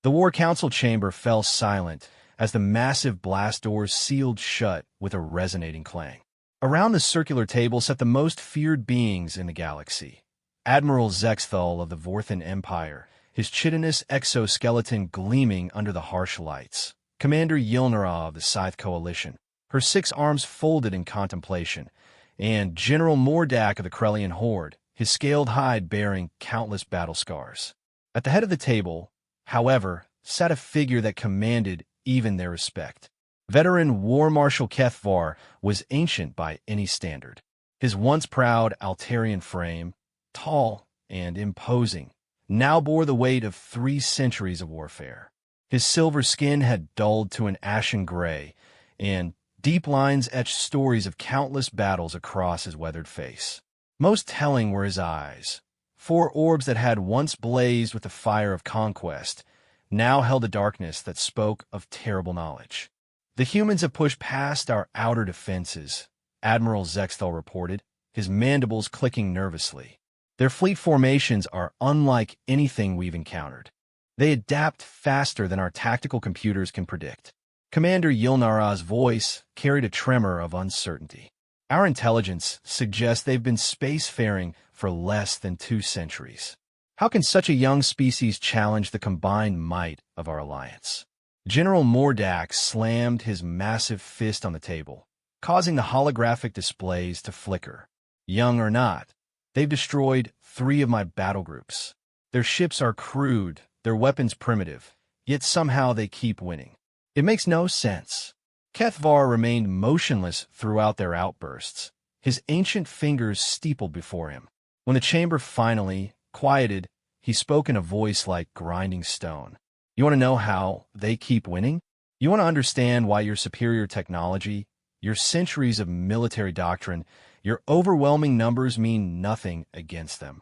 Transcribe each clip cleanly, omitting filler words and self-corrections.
The War Council chamber fell silent as the massive blast doors sealed shut with a resonating clang. Around the circular table sat the most feared beings in the galaxy. Admiral Zexthal of the Vorthan Empire, his chitinous exoskeleton gleaming under the harsh lights. Commander Yilnara of the Scythe Coalition, her 6 arms folded in contemplation, and General Mordak of the Krellian Horde, his scaled hide bearing countless battle scars. At the head of the table, however, sat a figure that commanded even their respect. Veteran War Marshal Kethvar was ancient by any standard. His once proud Altarian frame, tall and imposing, now bore the weight of 3 centuries of warfare. His silver skin had dulled to an ashen gray, and deep lines etched stories of countless battles across his weathered face. Most telling were his eyes. 4 orbs that had once blazed with the fire of conquest now held a darkness that spoke of terrible knowledge. The humans have pushed past our outer defenses, Admiral Zexthal reported, his mandibles clicking nervously. Their fleet formations are unlike anything we've encountered. They adapt faster than our tactical computers can predict. Commander Yilnara's voice carried a tremor of uncertainty. Our intelligence suggests they've been spacefaring for less than 2 centuries. How can such a young species challenge the combined might of our alliance? General Mordak slammed his massive fist on the table, causing the holographic displays to flicker. Young or not, they've destroyed 3 of my battle groups. Their ships are crude, their weapons primitive, yet somehow they keep winning. It makes no sense. Kethvar remained motionless throughout their outbursts, his ancient fingers steepled before him. When the chamber finally quieted, he spoke in a voice like grinding stone. You want to know how they keep winning? You want to understand why your superior technology, your centuries of military doctrine, your overwhelming numbers mean nothing against them.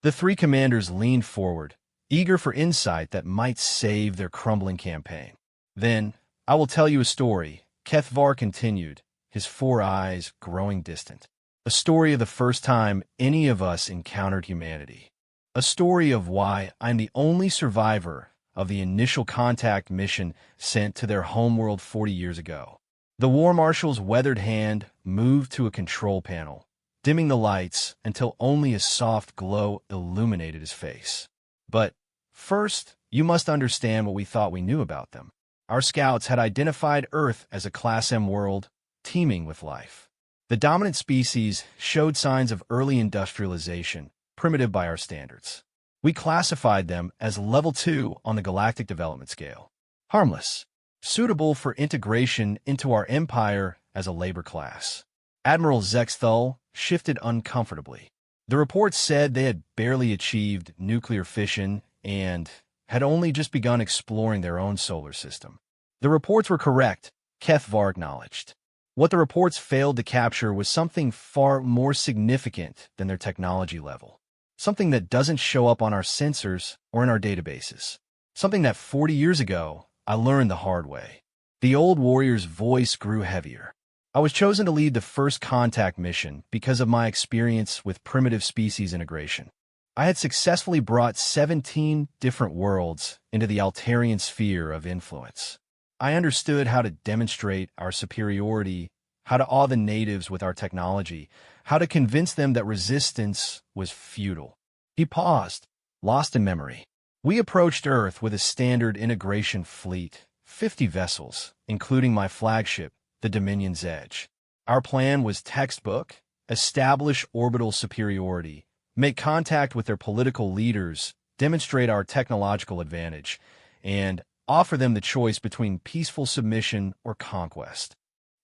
The 3 commanders leaned forward, eager for insight that might save their crumbling campaign. Then, I will tell you a story, Kethvar continued, his 4 eyes growing distant. A story of the first time any of us encountered humanity. A story of why I'm the only survivor of the initial contact mission sent to their homeworld 40 years ago. The War Marshal's weathered hand moved to a control panel, dimming the lights until only a soft glow illuminated his face. But first, you must understand what we thought we knew about them. Our scouts had identified Earth as a Class M world, teeming with life. The dominant species showed signs of early industrialization, primitive by our standards. We classified them as Level 2 on the galactic development scale. Harmless, suitable for integration into our empire as a labor class. Admiral Zexthal shifted uncomfortably. The reports said they had barely achieved nuclear fission and had only just begun exploring their own solar system. The reports were correct, Kethvar acknowledged. What the reports failed to capture was something far more significant than their technology level. Something that doesn't show up on our sensors or in our databases. Something that 40 years ago, I learned the hard way. The old warrior's voice grew heavier. I was chosen to lead the first contact mission because of my experience with primitive species integration. I had successfully brought 17 different worlds into the Altarian sphere of influence. I understood how to demonstrate our superiority, how to awe the natives with our technology, how to convince them that resistance was futile. He paused, lost in memory. We approached Earth with a standard integration fleet, 50 vessels, including my flagship, the Dominion's Edge. Our plan was textbook, establish orbital superiority, make contact with their political leaders, demonstrate our technological advantage, and offer them the choice between peaceful submission or conquest.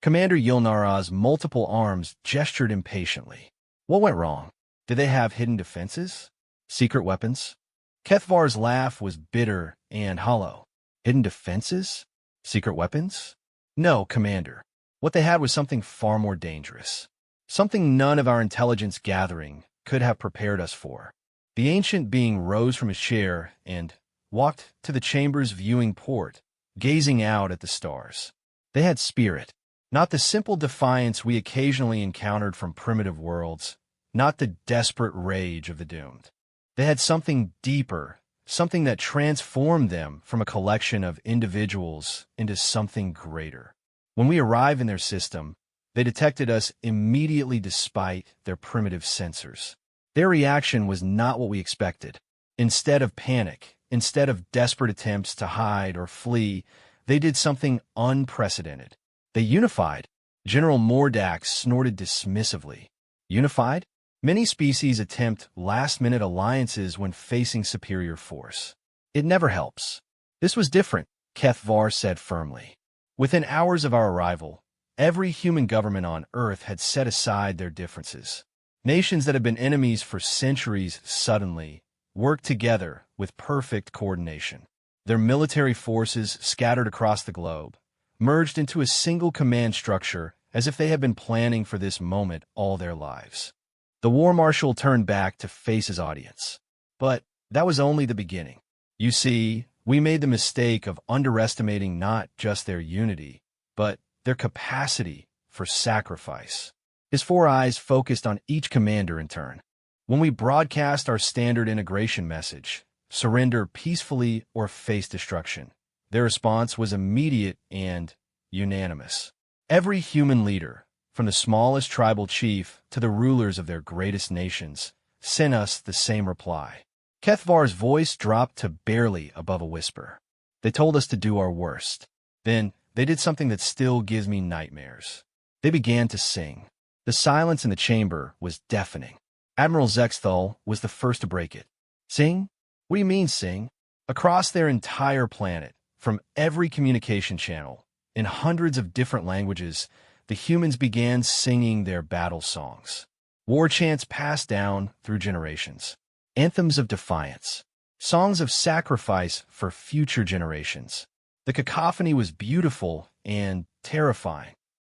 Commander Yilnara's multiple arms gestured impatiently. What went wrong? Did they have hidden defenses? Secret weapons? Kethvar's laugh was bitter and hollow. Hidden defenses? Secret weapons? No, Commander. What they had was something far more dangerous. Something none of our intelligence gathering could have prepared us for. The ancient being rose from his chair and walked to the chamber's viewing port, gazing out at the stars. They had spirit. Not the simple defiance we occasionally encountered from primitive worlds, not the desperate rage of the doomed. They had something deeper, something that transformed them from a collection of individuals into something greater. When we arrived in their system, they detected us immediately despite their primitive sensors. Their reaction was not what we expected. Instead of panic, instead of desperate attempts to hide or flee, they did something unprecedented. They unified. General Mordak snorted dismissively. Unified? Many species attempt last-minute alliances when facing superior force. It never helps. This was different, Kethvar said firmly. Within hours of our arrival, every human government on Earth had set aside their differences. Nations that had been enemies for centuries suddenly worked together with perfect coordination. Their military forces, scattered across the globe, merged into a single command structure as if they had been planning for this moment all their lives. The war marshal turned back to face his audience. But that was only the beginning. You see, we made the mistake of underestimating not just their unity, but their capacity for sacrifice. His four eyes focused on each commander in turn. When we broadcast our standard integration message, surrender peacefully or face destruction, their response was immediate and unanimous. Every human leader, from the smallest tribal chief to the rulers of their greatest nations, sent us the same reply. Kethvar's voice dropped to barely above a whisper. They told us to do our worst. Then they did something that still gives me nightmares. They began to sing. The silence in the chamber was deafening. Admiral Zexthal was the first to break it. Sing? What do you mean, sing? Across their entire planet, from every communication channel, in hundreds of different languages, the humans began singing their battle songs. War chants passed down through generations. Anthems of defiance. Songs of sacrifice for future generations. The cacophony was beautiful and terrifying.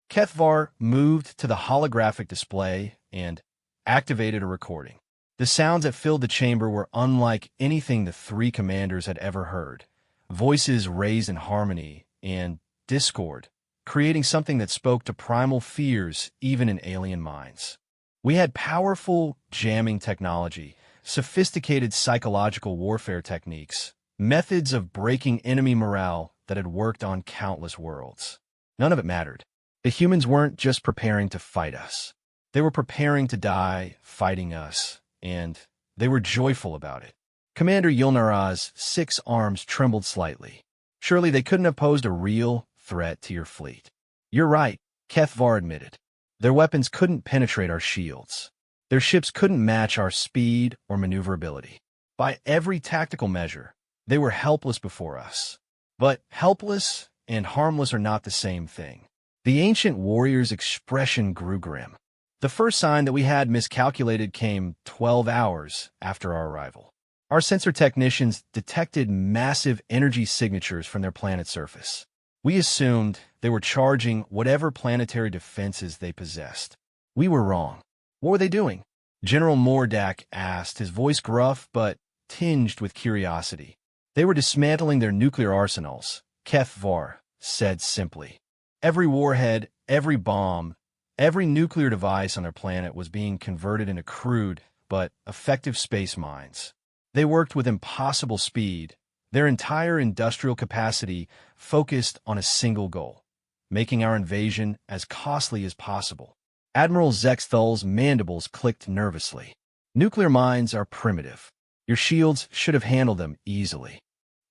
Kethvar moved to the holographic display and activated a recording. The sounds that filled the chamber were unlike anything the three commanders had ever heard. Voices raised in harmony and discord, creating something that spoke to primal fears even in alien minds. We had powerful jamming technology, sophisticated psychological warfare techniques, methods of breaking enemy morale that had worked on countless worlds. None of it mattered. The humans weren't just preparing to fight us. They were preparing to die fighting us, and they were joyful about it. Commander Yulnaraz's 6 arms trembled slightly. Surely they couldn't have posed a real threat to your fleet. You're right, Kethvar admitted. Their weapons couldn't penetrate our shields. Their ships couldn't match our speed or maneuverability. By every tactical measure, they were helpless before us. But helpless and harmless are not the same thing. The ancient warrior's expression grew grim. The first sign that we had miscalculated came 12 hours after our arrival. Our sensor technicians detected massive energy signatures from their planet's surface. We assumed they were charging whatever planetary defenses they possessed. We were wrong. What were they doing? General Mordak asked, his voice gruff but tinged with curiosity. They were dismantling their nuclear arsenals, Kethvar said simply. Every warhead, every bomb, every nuclear device on their planet was being converted into crude but effective space mines. They worked with impossible speed, their entire industrial capacity focused on a single goal, making our invasion as costly as possible. Admiral Zexthal's mandibles clicked nervously. Nuclear mines are primitive. Your shields should have handled them easily.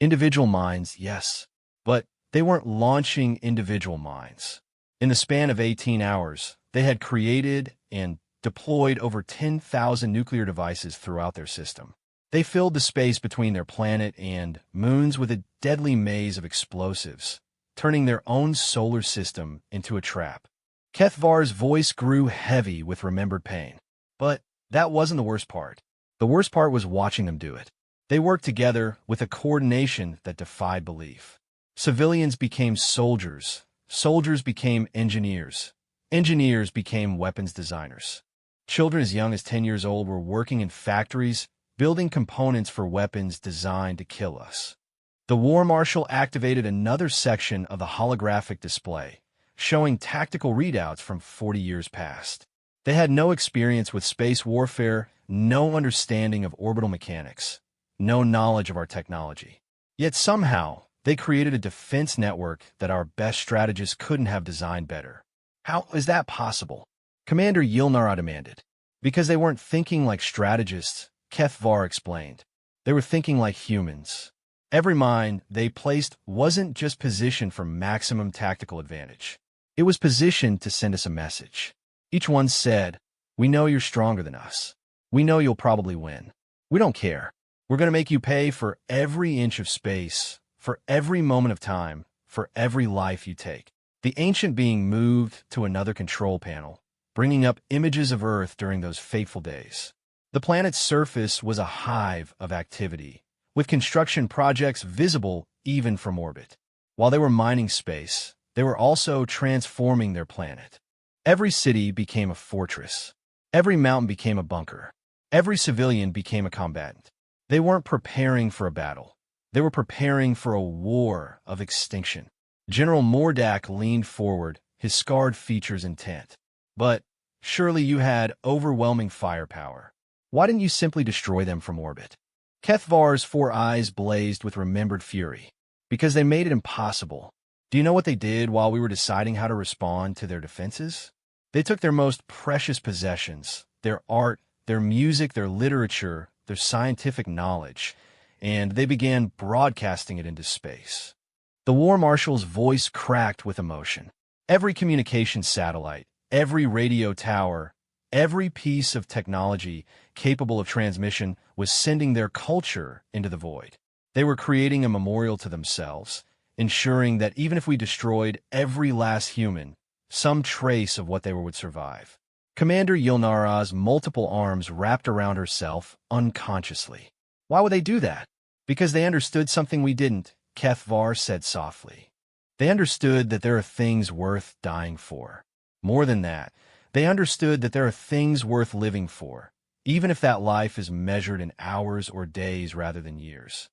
Individual mines, yes, but they weren't launching individual mines. In the span of 18 hours, they had created and deployed over 10,000 nuclear devices throughout their system. They filled the space between their planet and moons with a deadly maze of explosives, turning their own solar system into a trap. Kethvar's voice grew heavy with remembered pain. But that wasn't the worst part. The worst part was watching them do it. They worked together with a coordination that defied belief. Civilians became soldiers. Soldiers became engineers. Engineers became weapons designers. Children as young as 10 years old were working in factories, building components for weapons designed to kill us. The War Marshal activated another section of the holographic display, showing tactical readouts from 40 years past. They had no experience with space warfare, no understanding of orbital mechanics, no knowledge of our technology. Yet somehow, they created a defense network that our best strategists couldn't have designed better. How is that possible? Commander Yilnara demanded. Because they weren't thinking like strategists, Kethvar explained. They were thinking like humans. Every mine they placed wasn't just positioned for maximum tactical advantage. It was positioned to send us a message. Each one said, "We know you're stronger than us. We know you'll probably win. We don't care. We're going to make you pay for every inch of space, for every moment of time, for every life you take." The ancient being moved to another control panel, bringing up images of Earth during those fateful days. The planet's surface was a hive of activity, with construction projects visible even from orbit. While they were mining space, they were also transforming their planet. Every city became a fortress. Every mountain became a bunker. Every civilian became a combatant. They weren't preparing for a battle. They were preparing for a war of extinction. General Mordak leaned forward, his scarred features intent. "But surely you had overwhelming firepower. Why didn't you simply destroy them from orbit?" Kethvar's 4 eyes blazed with remembered fury. "Because they made it impossible. Do you know what they did while we were deciding how to respond to their defenses? They took their most precious possessions, their art, their music, their literature, their scientific knowledge, and they began broadcasting it into space." The War Marshal's voice cracked with emotion. Every communication satellite, every radio tower, every piece of technology capable of transmission was sending their culture into the void. They were creating a memorial to themselves, ensuring that even if we destroyed every last human, some trace of what they were would survive. Commander Yilnara's multiple arms wrapped around herself unconsciously. "Why would they do that?" "Because they understood something we didn't," Kethvar said softly. "They understood that there are things worth dying for. More than that, they understood that there are things worth living for, even if that life is measured in hours or days rather than years."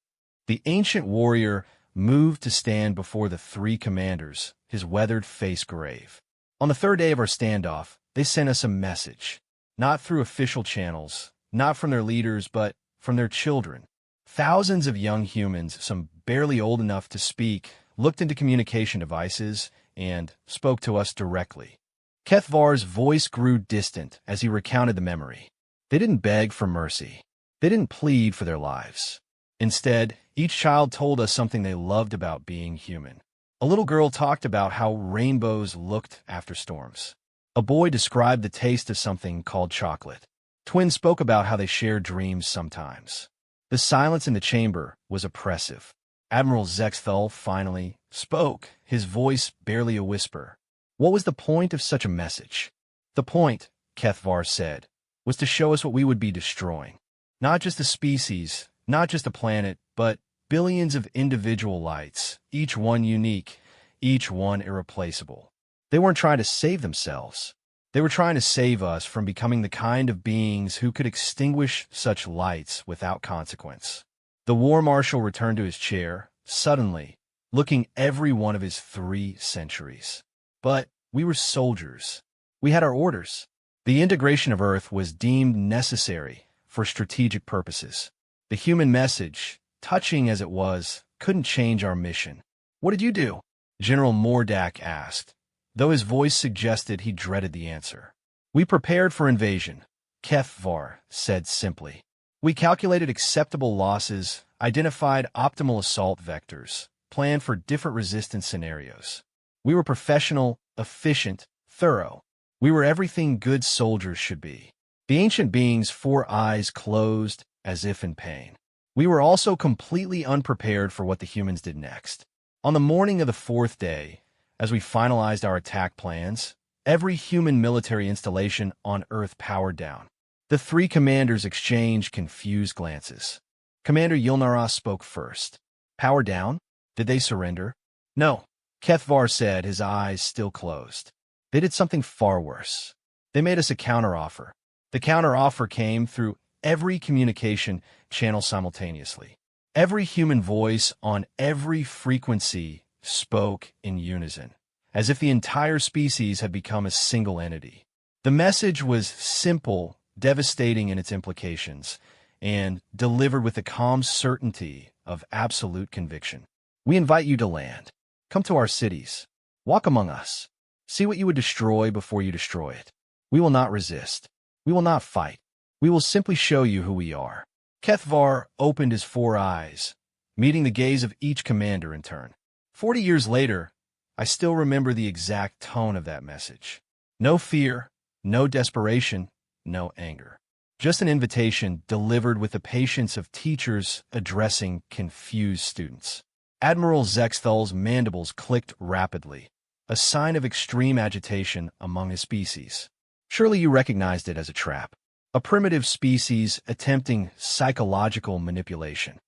The ancient warrior moved to stand before the 3 commanders, his weathered face grave. "On the 3rd day of our standoff, they sent us a message. Not through official channels, not from their leaders, but from their children. Thousands of young humans, some barely old enough to speak, looked into communication devices and spoke to us directly." Kethvar's voice grew distant as he recounted the memory. They didn't beg for mercy. They didn't plead for their lives. Instead, each child told us something they loved about being human. A little girl talked about how rainbows looked after storms. A boy described the taste of something called chocolate. Twins spoke about how they shared dreams sometimes. The silence in the chamber was oppressive. Admiral Zexthal finally spoke, his voice barely a whisper. "What was the point of such a message?" "The point," Kethvar said, "was to show us what we would be destroying. Not just a species, not just a planet, but billions of individual lights, each one unique, each one irreplaceable. They weren't trying to save themselves. They were trying to save us from becoming the kind of beings who could extinguish such lights without consequence." The War Marshal returned to his chair, suddenly, looking every one of his 3 centuries. "But we were soldiers. We had our orders. The integration of Earth was deemed necessary for strategic purposes. The human message, touching as it was, couldn't change our mission." "What did you do?" General Mordak asked, though his voice suggested he dreaded the answer. "We prepared for invasion," Kethvar said simply. "We calculated acceptable losses, identified optimal assault vectors, planned for different resistance scenarios. We were professional, efficient, thorough. We were everything good soldiers should be." The ancient being's 4 eyes closed as if in pain. "We were also completely unprepared for what the humans did next. On the morning of the 4th day, as we finalized our attack plans, every human military installation on Earth powered down." The 3 commanders exchanged confused glances. Commander Yilnara spoke first. "Power down? Did they surrender?" "No," Kethvar said, his eyes still closed. "They did something far worse. They made us a counteroffer. The counteroffer came through every communication channel simultaneously. Every human voice on every frequency spoke in unison, as if the entire species had become a single entity. The message was simple, devastating in its implications, and delivered with the calm certainty of absolute conviction. We invite you to land. Come to our cities. Walk among us. See what you would destroy before you destroy it. We will not resist. We will not fight. We will simply show you who we are. Kethvar opened his 4 eyes, meeting the gaze of each commander in turn. 40 years later, I still remember the exact tone of that message. No fear, no desperation, no anger. Just an invitation delivered with the patience of teachers addressing confused students. Admiral Zexthal's mandibles clicked rapidly, a sign of extreme agitation among his species. Surely you recognized it as a trap, a primitive species attempting psychological manipulation.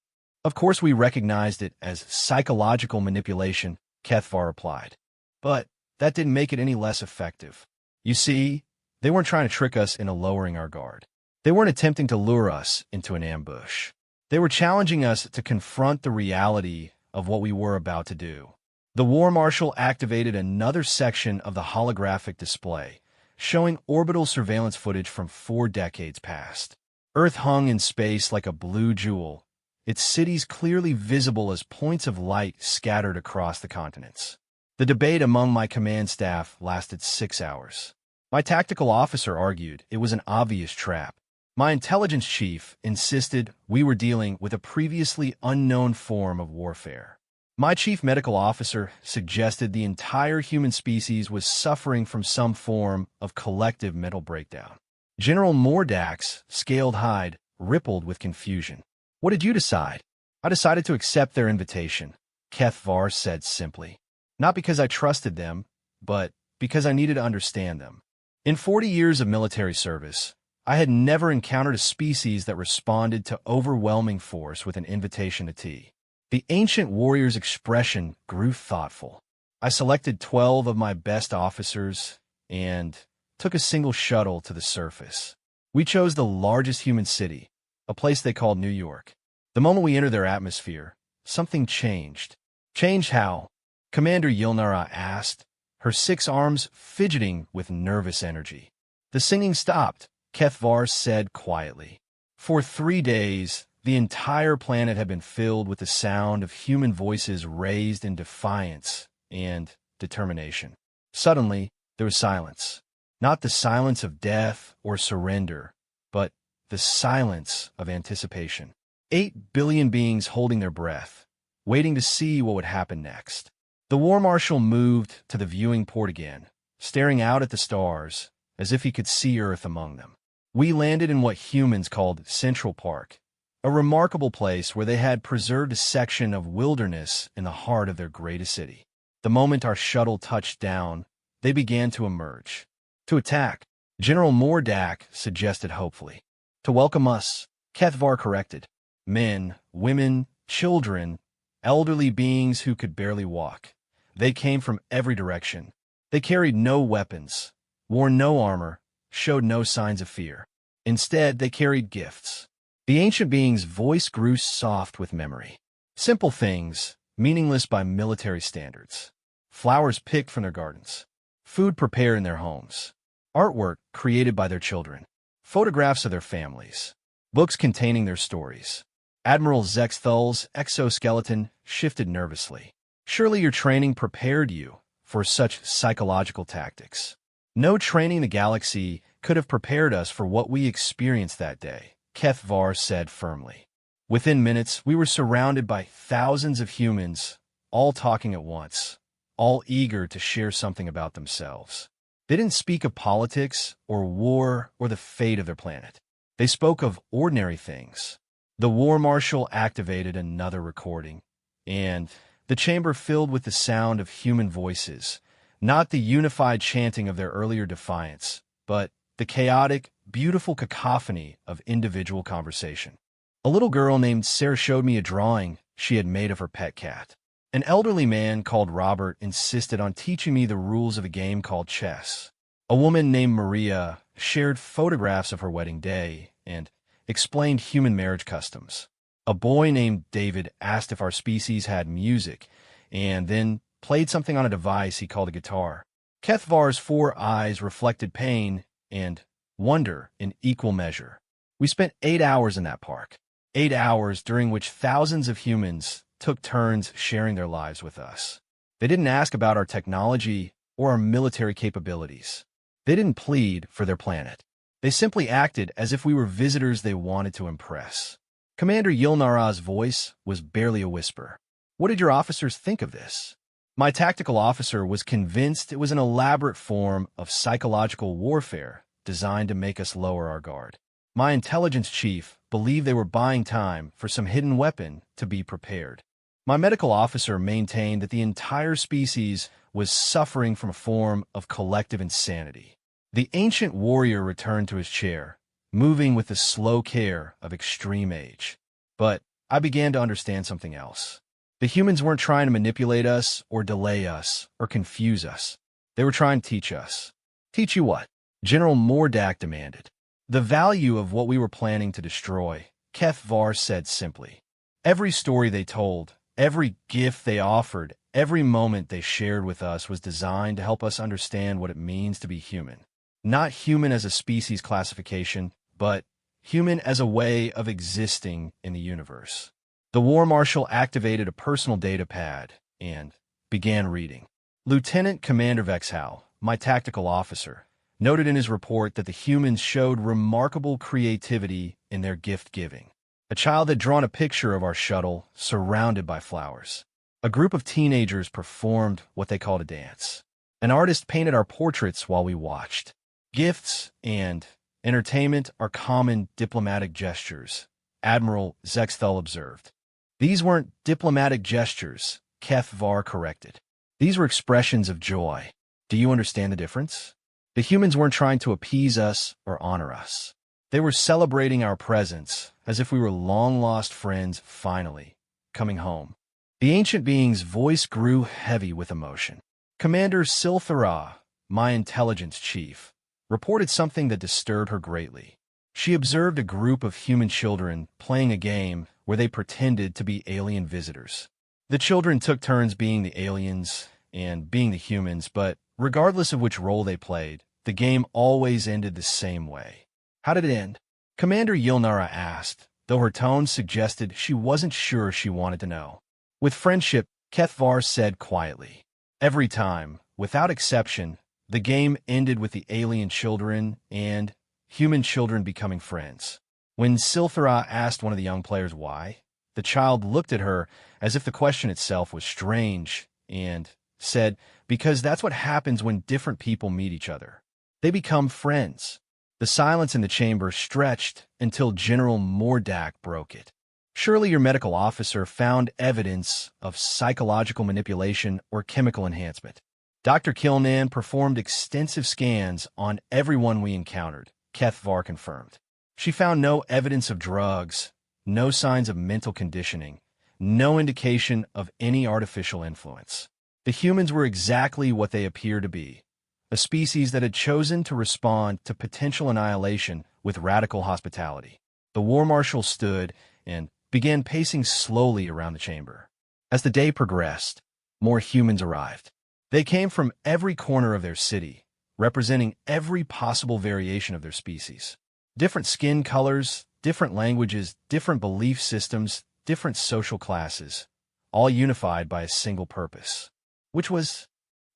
Of course we recognized it as psychological manipulation, Kethvar replied. But that didn't make it any less effective. You see, they weren't trying to trick us into lowering our guard. They weren't attempting to lure us into an ambush. They were challenging us to confront the reality of what we were about to do. The War Marshal activated another section of the holographic display, showing orbital surveillance footage from 4 decades past. Earth hung in space like a blue jewel, its cities clearly visible as points of light scattered across the continents. The debate among my command staff lasted 6 hours. My tactical officer argued it was an obvious trap. My intelligence chief insisted we were dealing with a previously unknown form of warfare. My chief medical officer suggested the entire human species was suffering from some form of collective mental breakdown. General Mordak's scaled hide rippled with confusion. What did you decide? I decided to accept their invitation, Kethvar said simply. Not because I trusted them, but because I needed to understand them. In 40 years of military service, I had never encountered a species that responded to overwhelming force with an invitation to tea. The ancient warrior's expression grew thoughtful. I selected 12 of my best officers and took a single shuttle to the surface. We chose the largest human city, a place they called New York. The moment we entered their atmosphere, something changed. Changed how? Commander Yilnara asked, her 6 arms fidgeting with nervous energy. The singing stopped, Kethvar said quietly. For 3 days, the entire planet had been filled with the sound of human voices raised in defiance and determination. Suddenly, there was silence. Not the silence of death or surrender, but the silence of anticipation. 8 billion beings holding their breath, waiting to see what would happen next. The War Marshal moved to the viewing port again, staring out at the stars as if he could see Earth among them. We landed in what humans called Central Park, a remarkable place where they had preserved a section of wilderness in the heart of their greatest city. The moment our shuttle touched down, they began to emerge. To attack, General Mordak suggested hopefully. To welcome us, Kethvar corrected. Men, women, children, elderly beings who could barely walk. They came from every direction. They carried no weapons, wore no armor, showed no signs of fear. Instead, they carried gifts. The ancient being's voice grew soft with memory. Simple things, meaningless by military standards. Flowers picked from their gardens. Food prepared in their homes. Artwork created by their children. Photographs of their families. Books containing their stories. Admiral Zexthal's exoskeleton shifted nervously. Surely your training prepared you for such psychological tactics. No training in the galaxy could have prepared us for what we experienced that day, Kethvar said firmly. Within minutes, we were surrounded by thousands of humans, all talking at once, all eager to share something about themselves. They didn't speak of politics or war or the fate of their planet. They spoke of ordinary things. The War Marshal activated another recording, and the chamber filled with the sound of human voices, not the unified chanting of their earlier defiance, but the chaotic, beautiful cacophony of individual conversation. A little girl named Sarah showed me a drawing she had made of her pet cat. An elderly man called Robert insisted on teaching me the rules of a game called chess. A woman named Maria shared photographs of her wedding day and explained human marriage customs. A boy named David asked if our species had music, and then played something on a device he called a guitar. Kethvar's 4 eyes reflected pain and wonder in equal measure. We spent 8 hours in that park. 8 hours during which thousands of humans took turns sharing their lives with us. They didn't ask about our technology or our military capabilities. They didn't plead for their planet. They simply acted as if we were visitors they wanted to impress. Commander Yilnara's voice was barely a whisper. What did your officers think of this? My tactical officer was convinced it was an elaborate form of psychological warfare designed to make us lower our guard. My intelligence chief believed they were buying time for some hidden weapon to be prepared. My medical officer maintained that the entire species was suffering from a form of collective insanity. The ancient warrior returned to his chair, moving with the slow care of extreme age. But I began to understand something else. The humans weren't trying to manipulate us or delay us or confuse us. They were trying to teach us. Teach you what? General Mordak demanded. The value of what we were planning to destroy, Kethvar said simply. Every story they told, every gift they offered, every moment they shared with us was designed to help us understand what it means to be human. Not human as a species classification, but human as a way of existing in the universe. The War Marshal activated a personal data pad and began reading. Lieutenant Commander Vexhal, my tactical officer, noted in his report that the humans showed remarkable creativity in their gift-giving. A child had drawn a picture of our shuttle surrounded by flowers. A group of teenagers performed what they called a dance. An artist painted our portraits while we watched. Gifts and entertainment are common diplomatic gestures, Admiral Zexthal observed. These weren't diplomatic gestures, Kethvar corrected. These were expressions of joy. Do you understand the difference? The humans weren't trying to appease us or honor us. They were celebrating our presence as if we were long-lost friends finally coming home. The ancient being's voice grew heavy with emotion. Commander Silthara, my intelligence chief, reported something that disturbed her greatly. She observed a group of human children playing a game where they pretended to be alien visitors. The children took turns being the aliens and being the humans, but regardless of which role they played, the game always ended the same way. How did it end? Commander Yilnara asked, though her tone suggested she wasn't sure she wanted to know. With friendship, Kethvar said quietly. Every time, without exception, the game ended with the alien children and human children becoming friends. When Silthara asked one of the young players why, the child looked at her as if the question itself was strange and said, because that's what happens when different people meet each other. They become friends. The silence in the chamber stretched until General Mordak broke it. Surely your medical officer found evidence of psychological manipulation or chemical enhancement. Dr. Kilnan performed extensive scans on everyone we encountered, Kethvar confirmed. She found no evidence of drugs, no signs of mental conditioning, no indication of any artificial influence. The humans were exactly what they appear to be, a species that had chosen to respond to potential annihilation with radical hospitality. The War Marshal stood and began pacing slowly around the chamber. As the day progressed, more humans arrived. They came from every corner of their city, representing every possible variation of their species. Different skin colors, different languages, different belief systems, different social classes, all unified by a single purpose. Which was?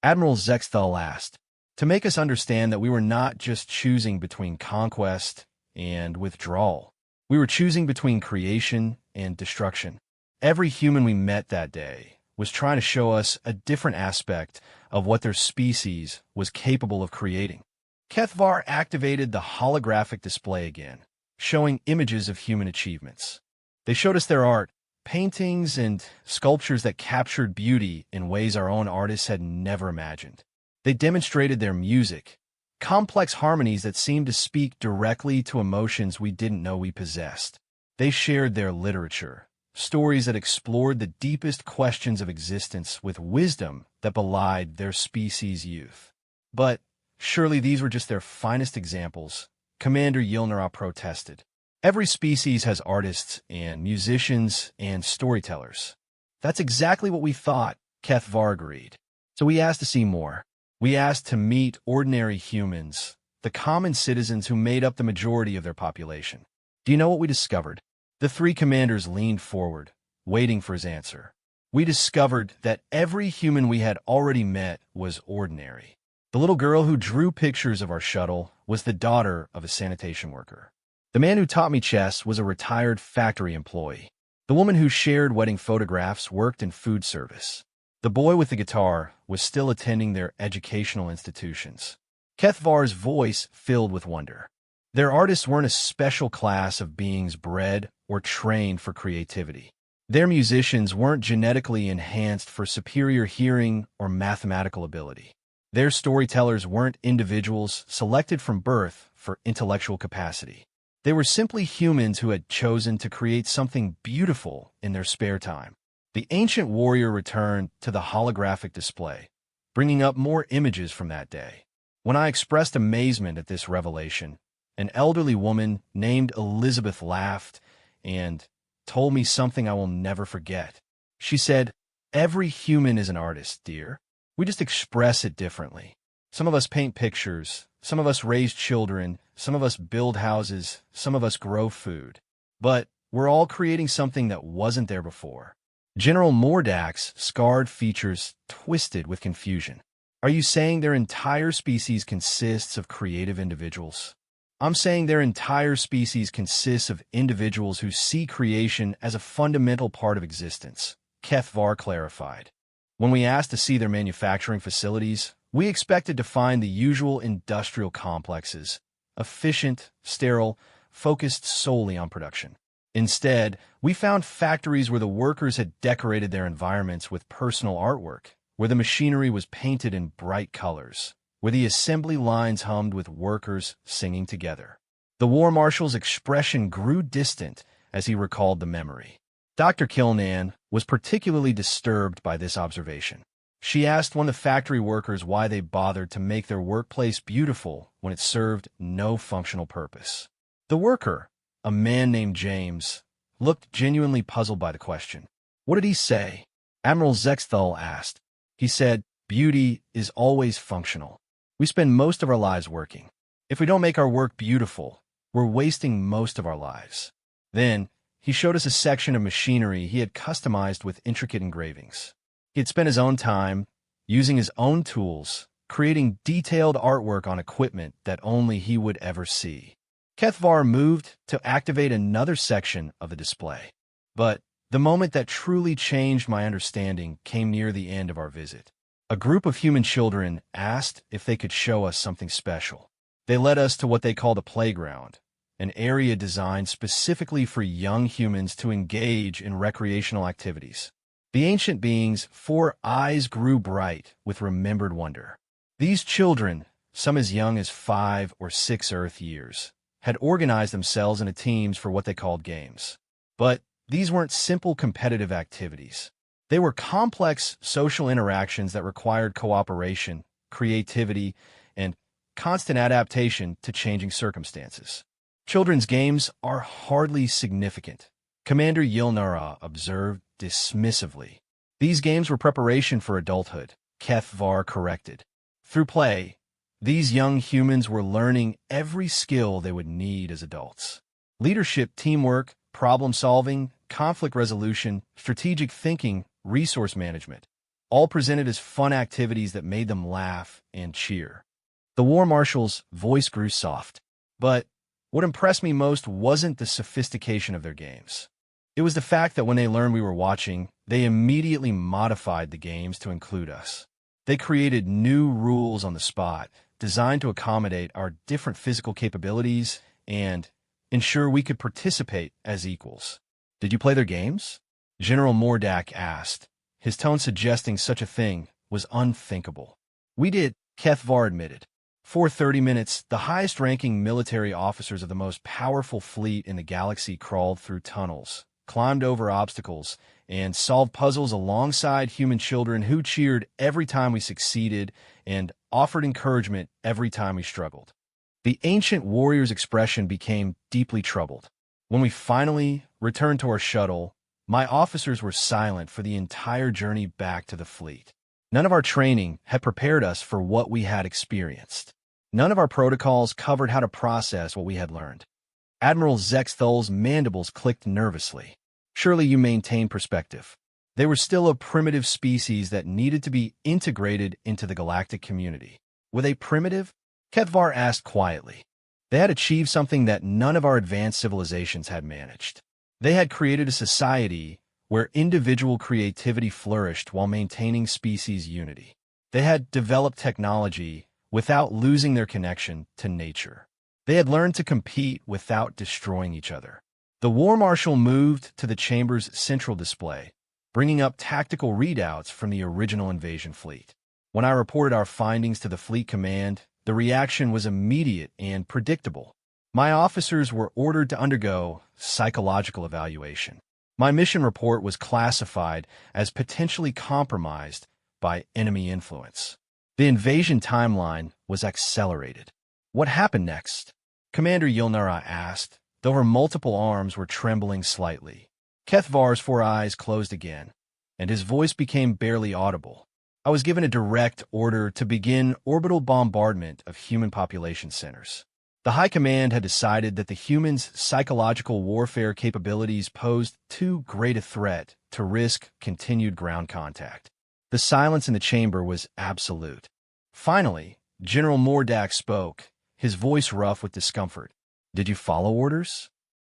Admiral Zexthal asked, to make us understand that we were not just choosing between conquest and withdrawal. We were choosing between creation and destruction. Every human we met that day was trying to show us a different aspect of what their species was capable of creating. Kethvar activated the holographic display again, showing images of human achievements. They showed us their art, paintings and sculptures that captured beauty in ways our own artists had never imagined. They demonstrated their music, complex harmonies that seemed to speak directly to emotions we didn't know we possessed. They shared their literature, stories that explored the deepest questions of existence with wisdom that belied their species' youth. But surely these were just their finest examples, Commander Yilnara protested. Every species has artists and musicians and storytellers. That's exactly what we thought, Kethvar agreed. So we asked to see more. We asked to meet ordinary humans, the common citizens who made up the majority of their population. Do you know what we discovered? The three commanders leaned forward, waiting for his answer. We discovered that every human we had already met was ordinary. The little girl who drew pictures of our shuttle was the daughter of a sanitation worker. The man who taught me chess was a retired factory employee. The woman who shared wedding photographs worked in food service. The boy with the guitar was still attending their educational institutions. Kethvar's voice filled with wonder. Their artists weren't a special class of beings bred or trained for creativity. Their musicians weren't genetically enhanced for superior hearing or mathematical ability. Their storytellers weren't individuals selected from birth for intellectual capacity. They were simply humans who had chosen to create something beautiful in their spare time. The ancient warrior returned to the holographic display, bringing up more images from that day. When I expressed amazement at this revelation, an elderly woman named Elizabeth laughed and told me something I will never forget. She said, "Every human is an artist, dear. We just express it differently. Some of us paint pictures, some of us raise children, some of us build houses, some of us grow food. But we're all creating something that wasn't there before." General Mordak's scarred features twisted with confusion. "Are you saying their entire species consists of creative individuals?" "I'm saying their entire species consists of individuals who see creation as a fundamental part of existence," Kethvar clarified. When we asked to see their manufacturing facilities, we expected to find the usual industrial complexes, efficient, sterile, focused solely on production. Instead, we found factories where the workers had decorated their environments with personal artwork, where the machinery was painted in bright colors, where the assembly lines hummed with workers singing together. The war marshal's expression grew distant as he recalled the memory. Dr. Kilnan was particularly disturbed by this observation. She asked one of the factory workers why they bothered to make their workplace beautiful when it served no functional purpose. The worker, a man named James, looked genuinely puzzled by the question. "What did he say?" Admiral Zexthal asked. "He said, beauty is always functional. We spend most of our lives working. If we don't make our work beautiful, we're wasting most of our lives." Then, he showed us a section of machinery he had customized with intricate engravings. He had spent his own time, using his own tools, creating detailed artwork on equipment that only he would ever see. Kethvar moved to activate another section of the display. But the moment that truly changed my understanding came near the end of our visit. A group of human children asked if they could show us something special. They led us to what they called a playground, an area designed specifically for young humans to engage in recreational activities. The ancient beings' 4 eyes grew bright with remembered wonder. These children, some as young as 5 or 6 Earth years, had organized themselves into teams for what they called games. But these weren't simple competitive activities. They were complex social interactions that required cooperation, creativity, and constant adaptation to changing circumstances. Children's games are hardly significant, Commander Yilnara observed dismissively. These games were preparation for adulthood, Kethvar corrected. Through play, these young humans were learning every skill they would need as adults. Leadership, teamwork, problem-solving, conflict resolution, strategic thinking, resource management, all presented as fun activities that made them laugh and cheer. The war marshal's voice grew soft. But what impressed me most wasn't the sophistication of their games. It was the fact that when they learned we were watching, they immediately modified the games to include us. They created new rules on the spot, designed to accommodate our different physical capabilities and ensure we could participate as equals. "Did you play their games?" General Mordak asked, his tone suggesting such a thing was unthinkable. "We did," Kethvar admitted. For 30 minutes, the highest-ranking military officers of the most powerful fleet in the galaxy crawled through tunnels, climbed over obstacles, and solved puzzles alongside human children who cheered every time we succeeded and offered encouragement every time we struggled. The ancient warrior's expression became deeply troubled. When we finally returned to our shuttle, my officers were silent for the entire journey back to the fleet. None of our training had prepared us for what we had experienced. None of our protocols covered how to process what we had learned. Admiral Zexthol's mandibles clicked nervously. Surely you maintain perspective. They were still a primitive species that needed to be integrated into the galactic community. Were they primitive? Kethvar asked quietly. They had achieved something that none of our advanced civilizations had managed. They had created a society where individual creativity flourished while maintaining species unity. They had developed technology without losing their connection to nature. They had learned to compete without destroying each other. The War Marshal moved to the chamber's central display, bringing up tactical readouts from the original invasion fleet. When I reported our findings to the fleet command, the reaction was immediate and predictable. My officers were ordered to undergo psychological evaluation. My mission report was classified as potentially compromised by enemy influence. The invasion timeline was accelerated. What happened next? Commander Yilnara asked, though her multiple arms were trembling slightly. Kethvar's 4 eyes closed again, and his voice became barely audible. I was given a direct order to begin orbital bombardment of human population centers. The High Command had decided that the humans' psychological warfare capabilities posed too great a threat to risk continued ground contact. The silence in the chamber was absolute. Finally, General Mordak spoke, his voice rough with discomfort. Did you follow orders?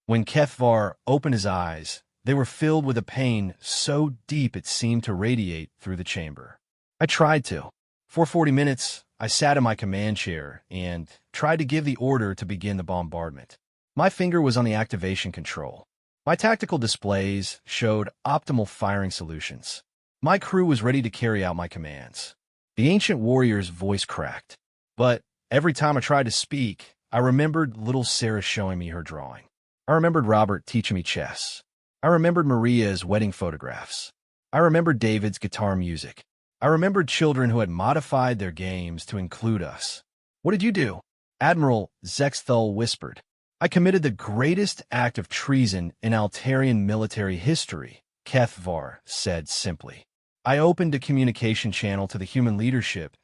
When Kethvar opened his eyes, they were filled with a pain so deep it seemed to radiate through the chamber. I tried to. For 40 minutes, I sat in my command chair and tried to give the order to begin the bombardment. My finger was on the activation control. My tactical displays showed optimal firing solutions. My crew was ready to carry out my commands. The ancient warrior's voice cracked. But every time I tried to speak, I remembered little Sarah showing me her drawing. I remembered Robert teaching me chess. I remembered Maria's wedding photographs. I remembered David's guitar music. I remembered children who had modified their games to include us. What did you do? Admiral Zexthul whispered. I committed the greatest act of treason in Altarian military history, Kethvar said simply. I opened a communication channel to the human leadership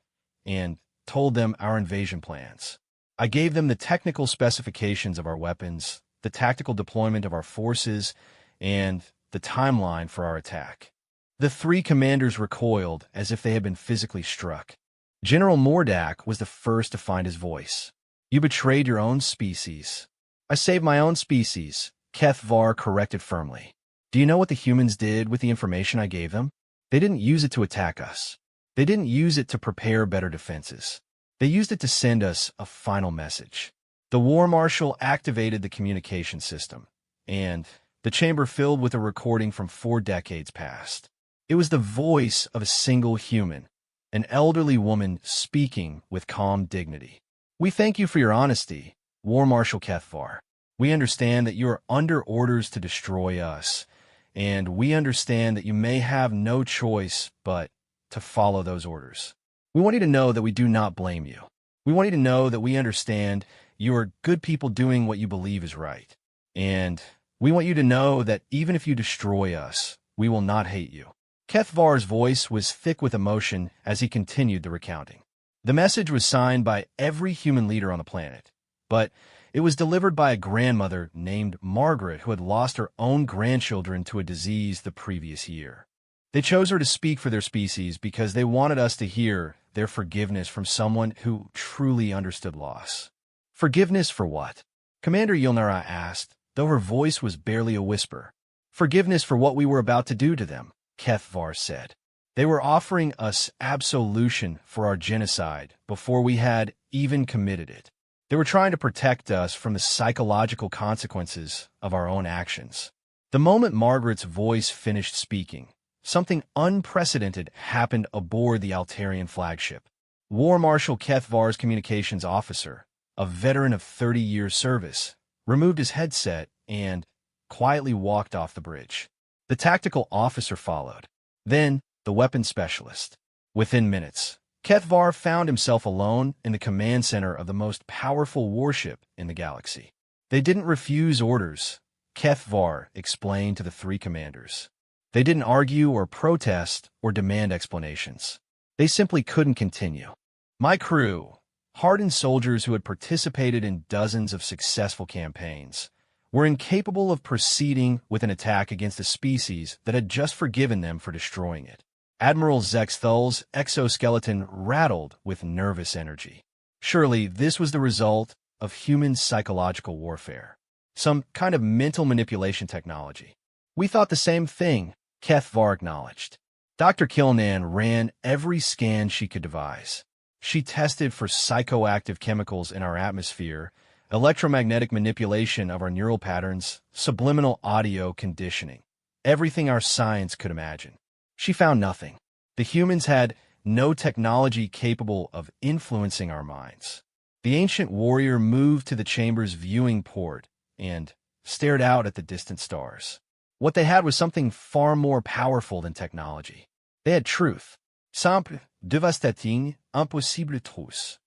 and told them our invasion plans. I gave them the technical specifications of our weapons, the tactical deployment of our forces, and the timeline for our attack. The 3 commanders recoiled as if they had been physically struck. General Mordak was the first to find his voice. You betrayed your own species. I saved my own species, Kethvar corrected firmly. Do you know what the humans did with the information I gave them? They didn't use it to attack us. They didn't use it to prepare better defenses. They used it to send us a final message. The War Marshal activated the communication system, and the chamber filled with a recording from 4 decades past. It was the voice of a single human, an elderly woman speaking with calm dignity. We thank you for your honesty, War Marshal Kethvar. We understand that you are under orders to destroy us, and we understand that you may have no choice but to follow those orders. We want you to know that we do not blame you. We want you to know that we understand you are good people doing what you believe is right. And we want you to know that even if you destroy us, we will not hate you. Kethvar's voice was thick with emotion as he continued the recounting. The message was signed by every human leader on the planet, but it was delivered by a grandmother named Margaret who had lost her own grandchildren to a disease the previous year. They chose her to speak for their species because they wanted us to hear their forgiveness from someone who truly understood loss. Forgiveness for what? Commander Yilnara asked, though her voice was barely a whisper. Forgiveness for what we were about to do to them, Kethvar said. They were offering us absolution for our genocide before we had even committed it. They were trying to protect us from the psychological consequences of our own actions. The moment Margaret's voice finished speaking, something unprecedented happened aboard the Altarian flagship. War Marshal Kethvar's communications officer, a veteran of 30 years' service, removed his headset and quietly walked off the bridge. The tactical officer followed. Then, the weapons specialist. Within minutes, Kethvar found himself alone in the command center of the most powerful warship in the galaxy. They didn't refuse orders, Kethvar explained to the 3 commanders. They didn't argue or protest or demand explanations. They simply couldn't continue. My crew, Hardened soldiers who had participated in dozens of successful campaigns were incapable of proceeding with an attack against a species that had just forgiven them for destroying it. Admiral Zexthal's exoskeleton rattled with nervous energy. Surely this was the result of human psychological warfare, some kind of mental manipulation technology. We thought the same thing, Kethvar acknowledged. Dr. Kilnan ran every scan she could devise. She tested for psychoactive chemicals in our atmosphere, electromagnetic manipulation of our neural patterns, subliminal audio conditioning, everything our science could imagine. She found nothing. The humans had no technology capable of influencing our minds. The ancient warrior moved to the chamber's viewing port and stared out at the distant stars. What they had was something far more powerful than technology. They had truth. Simple, dévastating, impossible truth.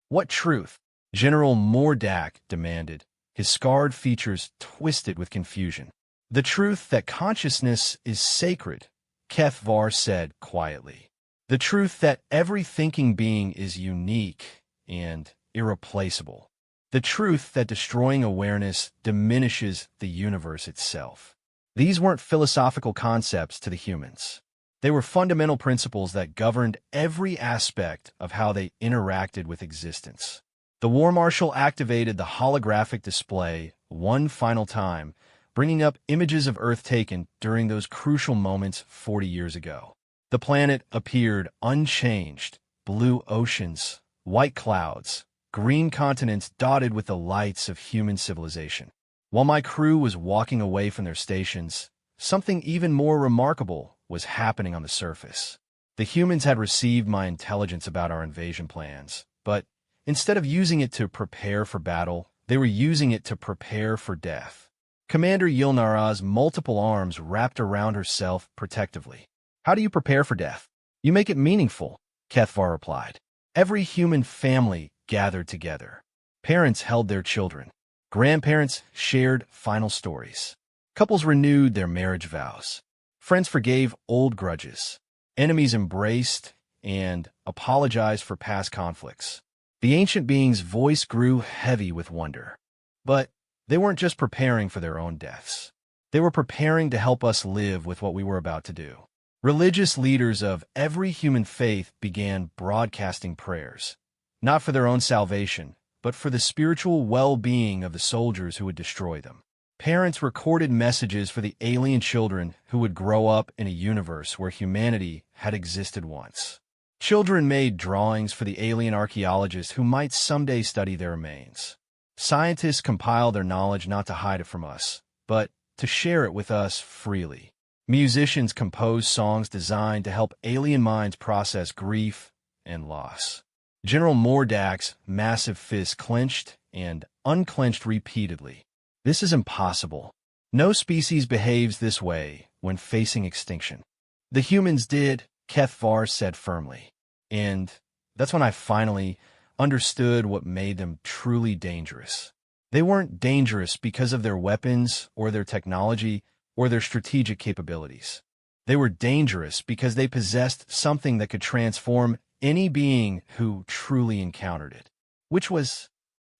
What truth? General Mordak demanded, his scarred features twisted with confusion. The truth that consciousness is sacred, Kethvar said quietly. The truth that every thinking being is unique and irreplaceable. The truth that destroying awareness diminishes the universe itself. These weren't philosophical concepts to the humans. They were fundamental principles that governed every aspect of how they interacted with existence. The War Marshal activated the holographic display one final time, bringing up images of Earth taken during those crucial moments 40 years ago. The planet appeared unchanged, blue oceans, white clouds, green continents dotted with the lights of human civilization. While my crew was walking away from their stations, something even more remarkable was happening on the surface. The humans had received my intelligence about our invasion plans, but instead of using it to prepare for battle, they were using it to prepare for death. Commander Yilnara's multiple arms wrapped around herself protectively. How do you prepare for death? You make it meaningful, Kethvar replied. Every human family gathered together. Parents held their children. Grandparents shared final stories. Couples renewed their marriage vows. Friends forgave old grudges. Enemies embraced and apologized for past conflicts. The ancient being's voice grew heavy with wonder. But they weren't just preparing for their own deaths. They were preparing to help us live with what we were about to do. Religious leaders of every human faith began broadcasting prayers, not for their own salvation, but for the spiritual well-being of the soldiers who would destroy them. Parents recorded messages for the alien children who would grow up in a universe where humanity had existed once. Children made drawings for the alien archaeologists who might someday study their remains. Scientists compiled their knowledge not to hide it from us, but to share it with us freely. Musicians composed songs designed to help alien minds process grief and loss. General Mordak's massive fists clenched and unclenched repeatedly. This is impossible. No species behaves this way when facing extinction. The humans did, Kethvar said firmly. And that's when I finally understood what made them truly dangerous. They weren't dangerous because of their weapons or their technology or their strategic capabilities. They were dangerous because they possessed something that could transform any being who truly encountered it. Which was?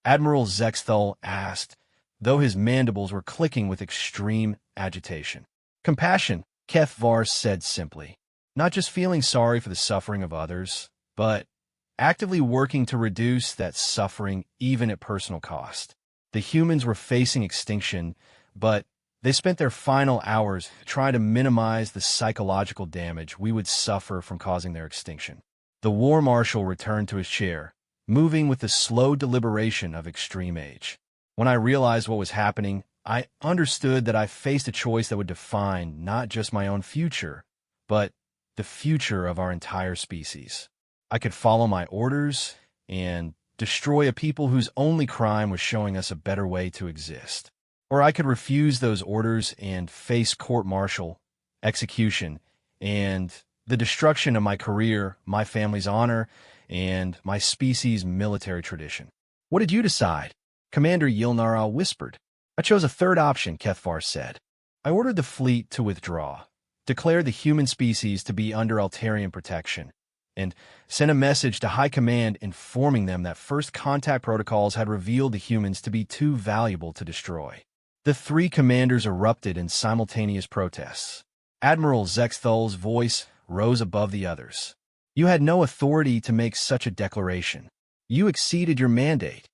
Admiral Zexthal asked, though his mandibles were clicking with extreme agitation. Compassion, Kethvar said simply. Not just feeling sorry for the suffering of others, but actively working to reduce that suffering even at personal cost. The humans were facing extinction, but they spent their final hours trying to minimize the psychological damage we would suffer from causing their extinction. The War Marshal returned to his chair, moving with the slow deliberation of extreme age. When I realized what was happening, I understood that I faced a choice that would define not just my own future, but the future of our entire species. I could follow my orders and destroy a people whose only crime was showing us a better way to exist. Or I could refuse those orders and face court-martial, execution, and the destruction of my career, my family's honor, and my species' military tradition. What did you decide? Commander Yilnara whispered. I chose a third option, Kethvar said. I ordered the fleet to withdraw, declared the human species to be under Altarian protection, and sent a message to High Command informing them that first contact protocols had revealed the humans to be too valuable to destroy. The three commanders erupted in simultaneous protests. Admiral Zexthol's voice rose above the others. "You had no authority to make such a declaration. You exceeded your mandate."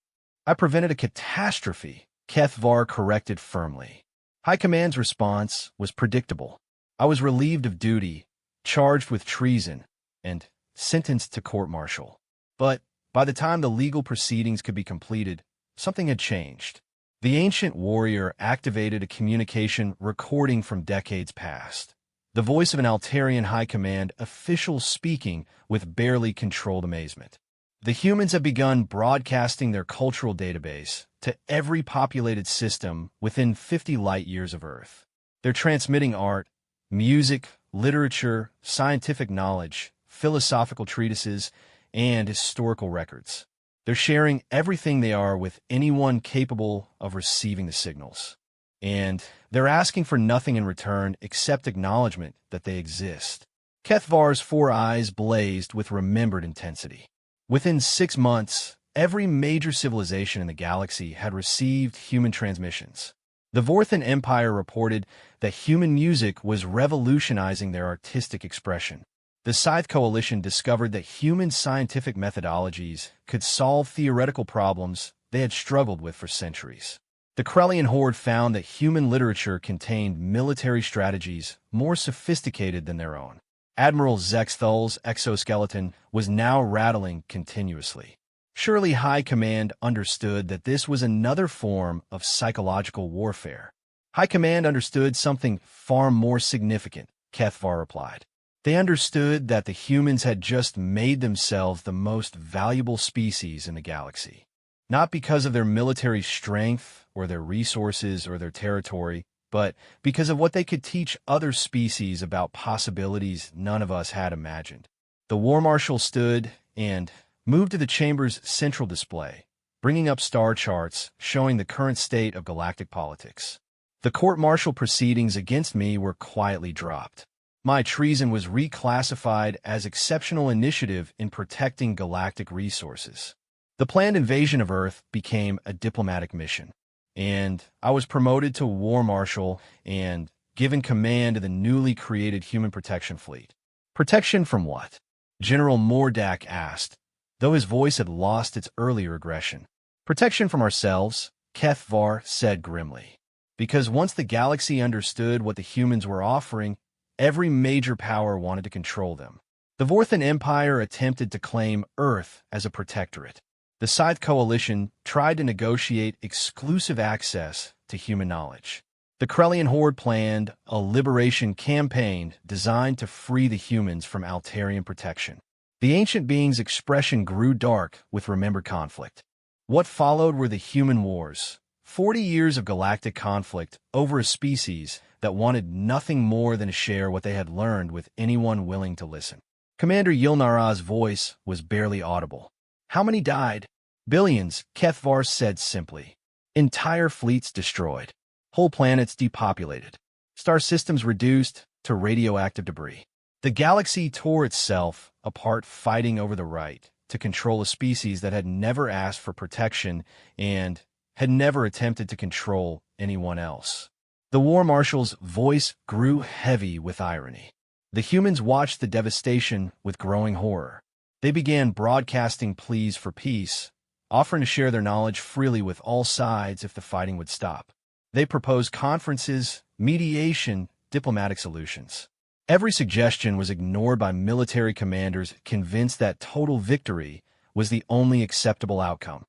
"I prevented a catastrophe," Kethvar corrected firmly. High Command's response was predictable. "I was relieved of duty, charged with treason, and sentenced to court-martial." But by the time the legal proceedings could be completed, something had changed. The ancient warrior activated a communication recording from decades past. The voice of an Altarian High Command official speaking with barely controlled amazement. "The humans have begun broadcasting their cultural database to every populated system within 50 light-years of Earth. They're transmitting art, music, literature, scientific knowledge, philosophical treatises, and historical records. They're sharing everything they are with anyone capable of receiving the signals. And they're asking for nothing in return except acknowledgement that they exist." Kethvar's 4 eyes blazed with remembered intensity. Within 6 months, every major civilization in the galaxy had received human transmissions. The Vorthan Empire reported that human music was revolutionizing their artistic expression. The Scythe Coalition discovered that human scientific methodologies could solve theoretical problems they had struggled with for centuries. The Krellian Horde found that human literature contained military strategies more sophisticated than their own. Admiral Zexthol's exoskeleton was now rattling continuously. Surely High Command understood that this was another form of psychological warfare. High Command understood something far more significant, Kethvar replied. They understood that the humans had just made themselves the most valuable species in the galaxy. Not because of their military strength or their resources or their territory, but because of what they could teach other species about possibilities none of us had imagined. The War Marshal stood and moved to the chamber's central display, bringing up star charts showing the current state of galactic politics. The court-martial proceedings against me were quietly dropped. My treason was reclassified as exceptional initiative in protecting galactic resources. The planned invasion of Earth became a diplomatic mission, and I was promoted to War Marshal and given command of the newly created Human Protection Fleet. Protection from what? General Mordak asked, though his voice had lost its earlier aggression. Protection from ourselves, Kethvar said grimly. Because once the galaxy understood what the humans were offering, every major power wanted to control them. The Vorthan Empire attempted to claim Earth as a protectorate. The Scythe Coalition tried to negotiate exclusive access to human knowledge. The Krellian Horde planned a liberation campaign designed to free the humans from Altarian protection. The ancient being's expression grew dark with remembered conflict. What followed were the human wars, 40 years of galactic conflict over a species that wanted nothing more than to share what they had learned with anyone willing to listen. Commander Yilnara's voice was barely audible. How many died? Billions, Kethvar said simply. Entire fleets destroyed. Whole planets depopulated. Star systems reduced to radioactive debris. The galaxy tore itself apart fighting over the right to control a species that had never asked for protection and had never attempted to control anyone else. The War Marshal's voice grew heavy with irony. The humans watched the devastation with growing horror. They began broadcasting pleas for peace, offering to share their knowledge freely with all sides if the fighting would stop. They proposed conferences, mediation, diplomatic solutions. Every suggestion was ignored by military commanders convinced that total victory was the only acceptable outcome.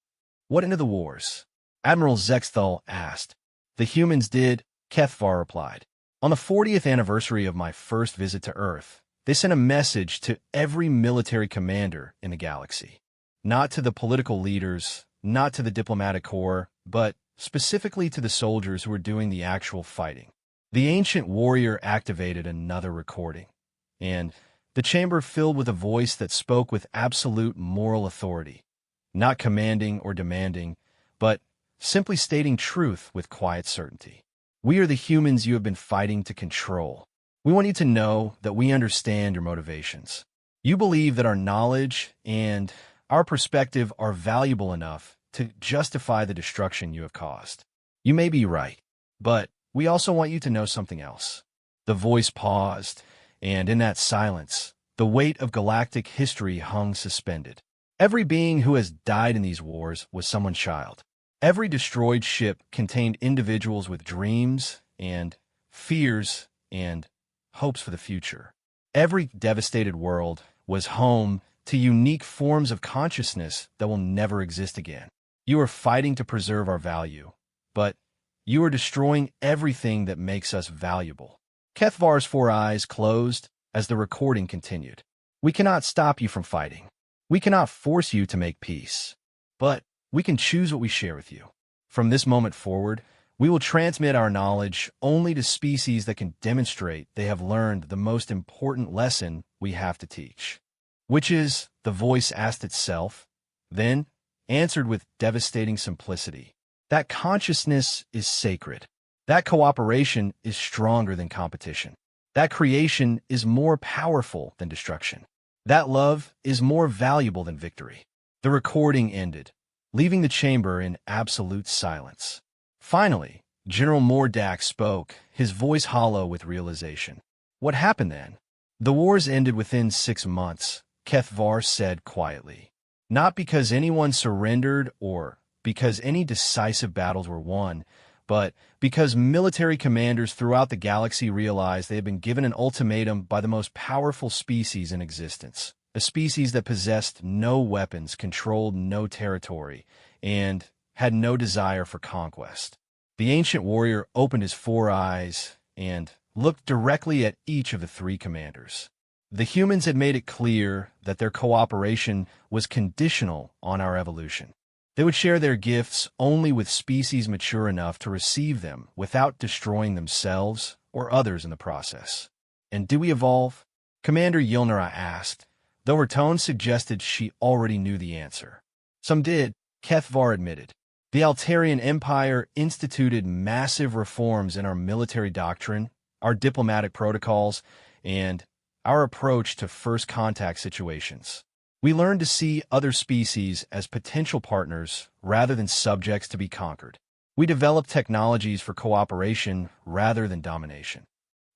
What ended the wars? Admiral Zexthal asked. The humans did, Kethvar replied. On the 40th anniversary of my first visit to Earth, they sent a message to every military commander in the galaxy. Not to the political leaders, not to the diplomatic corps, but specifically to the soldiers who were doing the actual fighting. The ancient warrior activated another recording, and the chamber filled with a voice that spoke with absolute moral authority, not commanding or demanding, but simply stating truth with quiet certainty. We are the humans you have been fighting to control. We want you to know that we understand your motivations. You believe that our knowledge and our perspective are valuable enough to justify the destruction you have caused. You may be right, but we also want you to know something else. The voice paused, and in that silence, the weight of galactic history hung suspended. Every being who has died in these wars was someone's child. Every destroyed ship contained individuals with dreams and fears and hopes for the future. Every devastated world was home to unique forms of consciousness that will never exist again. You are fighting to preserve our value, but you are destroying everything that makes us valuable. Kethvar's 4 eyes closed as the recording continued. We cannot stop you from fighting. We cannot force you to make peace. But we can choose what we share with you. From this moment forward, we will transmit our knowledge only to species that can demonstrate they have learned the most important lesson we have to teach. Which is, the voice asked itself, then answered with devastating simplicity. That consciousness is sacred. That cooperation is stronger than competition. That creation is more powerful than destruction. That love is more valuable than victory. The recording ended, leaving the chamber in absolute silence. Finally, General Mordak spoke, his voice hollow with realization. What happened then? The wars ended within 6 months, Kethvar said quietly. Not because anyone surrendered or because any decisive battles were won, but because military commanders throughout the galaxy realized they had been given an ultimatum by the most powerful species in existence, a species that possessed no weapons, controlled no territory, and had no desire for conquest. The ancient warrior opened his 4 eyes and looked directly at each of the 3 commanders. The humans had made it clear that their cooperation was conditional on our evolution. They would share their gifts only with species mature enough to receive them without destroying themselves or others in the process. And do we evolve? Commander Yilnara asked, though her tone suggested she already knew the answer. Some did, Kethvar admitted. The Altarian Empire instituted massive reforms in our military doctrine, our diplomatic protocols, and our approach to first contact situations. We learned to see other species as potential partners rather than subjects to be conquered. We developed technologies for cooperation rather than domination.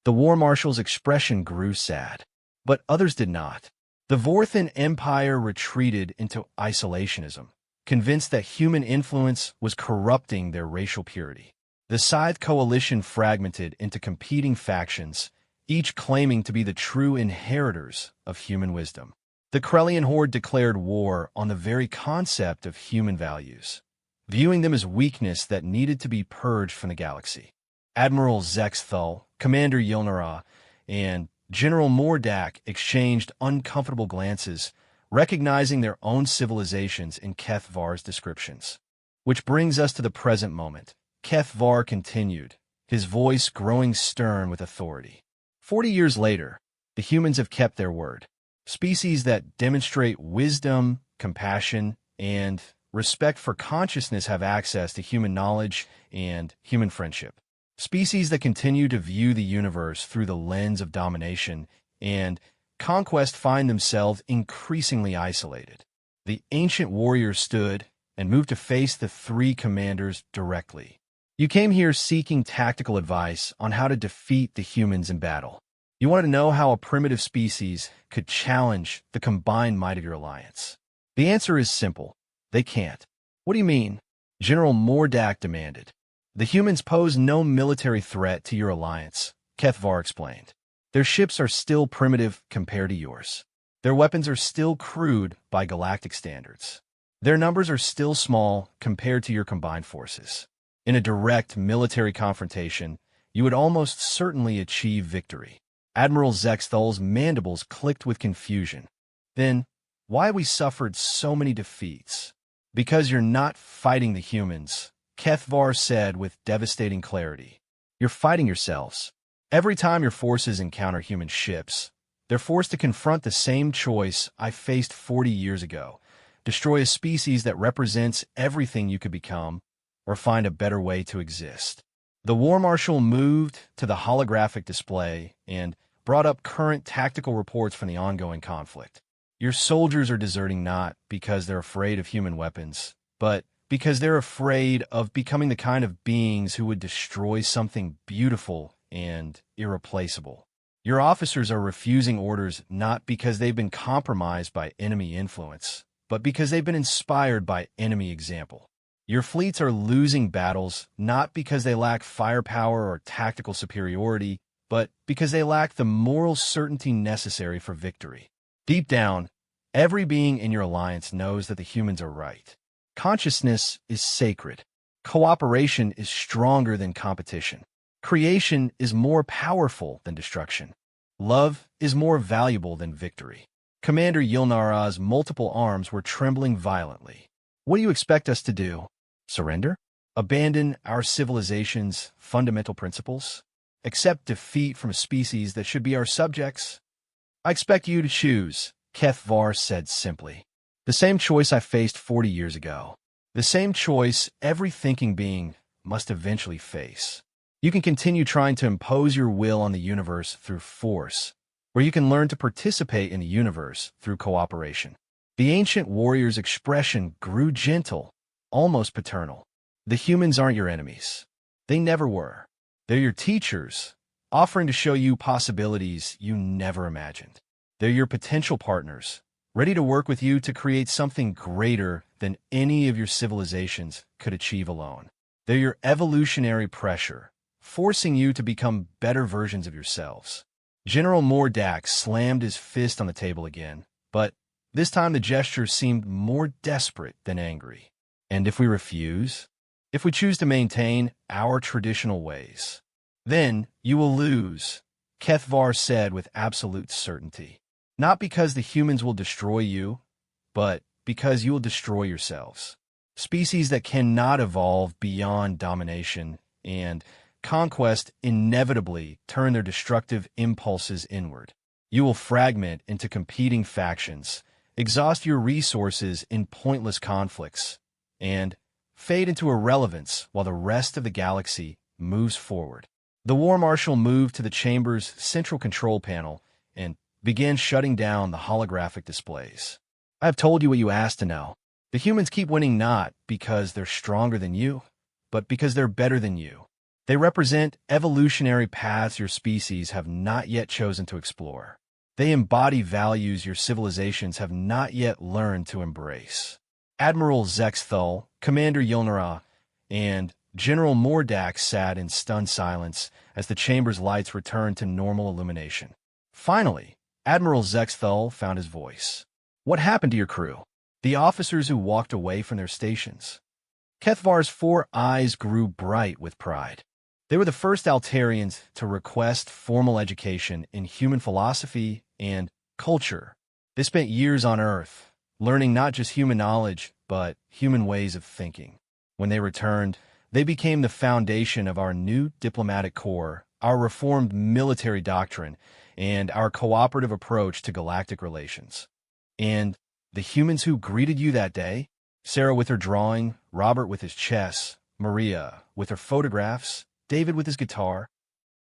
The War Marshal's expression grew sad, but others did not. The Vorthan Empire retreated into isolationism, convinced that human influence was corrupting their racial purity. The Scythe coalition fragmented into competing factions, each claiming to be the true inheritors of human wisdom. The Krellian Horde declared war on the very concept of human values, viewing them as weakness that needed to be purged from the galaxy. Admiral Zexthal, Commander Yilnara, and General Mordak exchanged uncomfortable glances, recognizing their own civilizations in Kethvar's descriptions. Which brings us to the present moment. Kethvar continued, his voice growing stern with authority. 40 years later, the humans have kept their word. Species that demonstrate wisdom, compassion, and respect for consciousness have access to human knowledge and human friendship. Species that continue to view the universe through the lens of domination and conquest find themselves increasingly isolated. The ancient warrior stood and moved to face the 3 commanders directly. You came here seeking tactical advice on how to defeat the humans in battle. You wanted to know how a primitive species could challenge the combined might of your alliance. The answer is simple. They can't. What do you mean? General Mordak demanded. The humans pose no military threat to your alliance, Kethvar explained. Their ships are still primitive compared to yours. Their weapons are still crude by galactic standards. Their numbers are still small compared to your combined forces. In a direct military confrontation, you would almost certainly achieve victory. Admiral Zexthal's mandibles clicked with confusion. Then, why we suffered so many defeats? Because you're not fighting the humans, Kethvar said with devastating clarity. You're fighting yourselves. Every time your forces encounter human ships, they're forced to confront the same choice I faced 40 years ago. Destroy a species that represents everything you could become, or find a better way to exist. The War Marshal moved to the holographic display and brought up current tactical reports from the ongoing conflict. Your soldiers are deserting not because they're afraid of human weapons, but because they're afraid of becoming the kind of beings who would destroy something beautiful and irreplaceable. Your officers are refusing orders not because they've been compromised by enemy influence, but because they've been inspired by enemy example. Your fleets are losing battles not because they lack firepower or tactical superiority, but because they lack the moral certainty necessary for victory. Deep down, every being in your alliance knows that the humans are right. Consciousness is sacred. Cooperation is stronger than competition. Creation is more powerful than destruction. Love is more valuable than victory. Commander Yilnara's multiple arms were trembling violently. What do you expect us to do? Surrender? Abandon our civilization's fundamental principles? Accept defeat from a species that should be our subjects? I expect you to choose, Kethvar said simply. The same choice I faced 40 years ago. The same choice every thinking being must eventually face. You can continue trying to impose your will on the universe through force, or you can learn to participate in the universe through cooperation. The ancient warrior's expression grew gentle, almost paternal. The humans aren't your enemies. They never were. They're your teachers, offering to show you possibilities you never imagined. They're your potential partners, ready to work with you to create something greater than any of your civilizations could achieve alone. They're your evolutionary pressure, forcing you to become better versions of yourselves. General Mordak slammed his fist on the table again, but this time the gesture seemed more desperate than angry. And if we refuse? If we choose to maintain our traditional ways? Then you will lose, Kethvar said with absolute certainty. Not because the humans will destroy you, but because you will destroy yourselves. Species that cannot evolve beyond domination and conquest inevitably turn their destructive impulses inward. You will fragment into competing factions, exhaust your resources in pointless conflicts, and fade into irrelevance while the rest of the galaxy moves forward. The War Marshal moved to the chamber's central control panel and began shutting down the holographic displays. I have told you what you asked to know. The humans keep winning not because they're stronger than you, but because they're better than you. They represent evolutionary paths your species have not yet chosen to explore. They embody values your civilizations have not yet learned to embrace. Admiral Zexthul, Commander Yilnara, and General Mordak sat in stunned silence as the chamber's lights returned to normal illumination. Finally, Admiral Zexthul found his voice. What happened to your crew? The officers who walked away from their stations? Kethvar's 4 eyes grew bright with pride. They were the first Altarians to request formal education in human philosophy and culture. They spent years on Earth, learning not just human knowledge, but human ways of thinking. When they returned, they became the foundation of our new diplomatic corps, our reformed military doctrine, and our cooperative approach to galactic relations. And the humans who greeted you that day, Sarah with her drawing, Robert with his chess, Maria with her photographs, David with his guitar.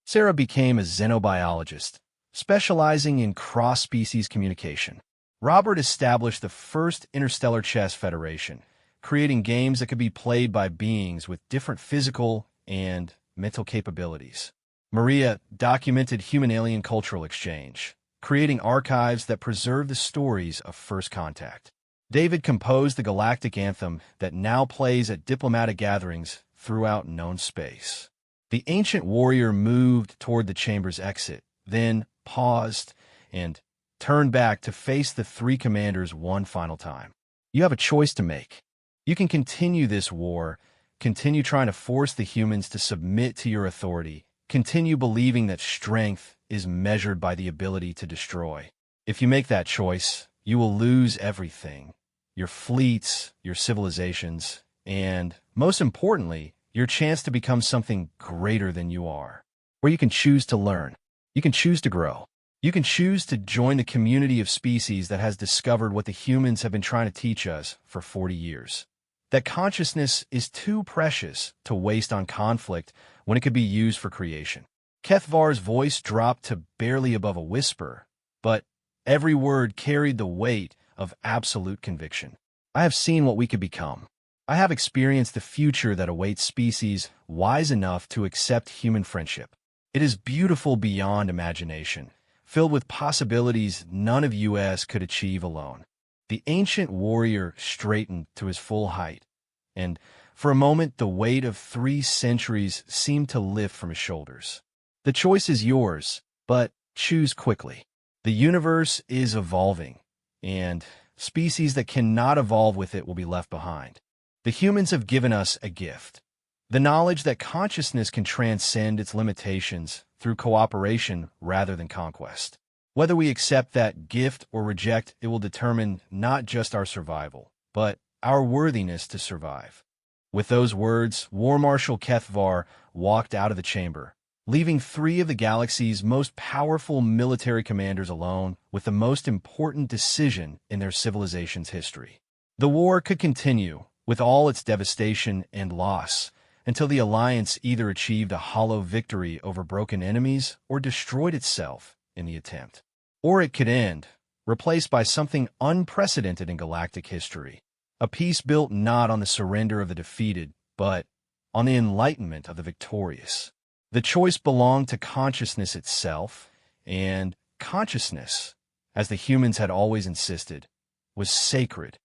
Sarah became a xenobiologist, specializing in cross-species communication. Robert established the first interstellar chess federation, creating games that could be played by beings with different physical and mental capabilities. Maria documented human-alien cultural exchange, creating archives that preserve the stories of first contact. David composed the galactic anthem that now plays at diplomatic gatherings throughout known space. The ancient warrior moved toward the chamber's exit, then paused and turned back to face the 3 commanders one final time. You have a choice to make. You can continue this war, continue trying to force the humans to submit to your authority, continue believing that strength is measured by the ability to destroy. If you make that choice, you will lose everything. Your fleets, your civilizations, and, most importantly, your chance to become something greater than you are. Or you can choose to learn. You can choose to grow. You can choose to join the community of species that has discovered what the humans have been trying to teach us for 40 years. That consciousness is too precious to waste on conflict when it could be used for creation. Kethvar's voice dropped to barely above a whisper, but every word carried the weight of absolute conviction. I have seen what we could become. I have experienced the future that awaits species wise enough to accept human friendship. It is beautiful beyond imagination, filled with possibilities none of us could achieve alone. The ancient warrior straightened to his full height, and for a moment the weight of 3 centuries seemed to lift from his shoulders. The choice is yours, but choose quickly. The universe is evolving, and species that cannot evolve with it will be left behind. The humans have given us a gift, the knowledge that consciousness can transcend its limitations through cooperation rather than conquest. Whether we accept that gift or reject it will determine not just our survival, but our worthiness to survive. With those words, War Marshal Kethvar walked out of the chamber, leaving 3 of the galaxy's most powerful military commanders alone with the most important decision in their civilization's history. The war could continue, with all its devastation and loss, until the Alliance either achieved a hollow victory over broken enemies or destroyed itself in the attempt. Or it could end, replaced by something unprecedented in galactic history, a peace built not on the surrender of the defeated, but on the enlightenment of the victorious. The choice belonged to consciousness itself, and consciousness, as the humans had always insisted, was sacred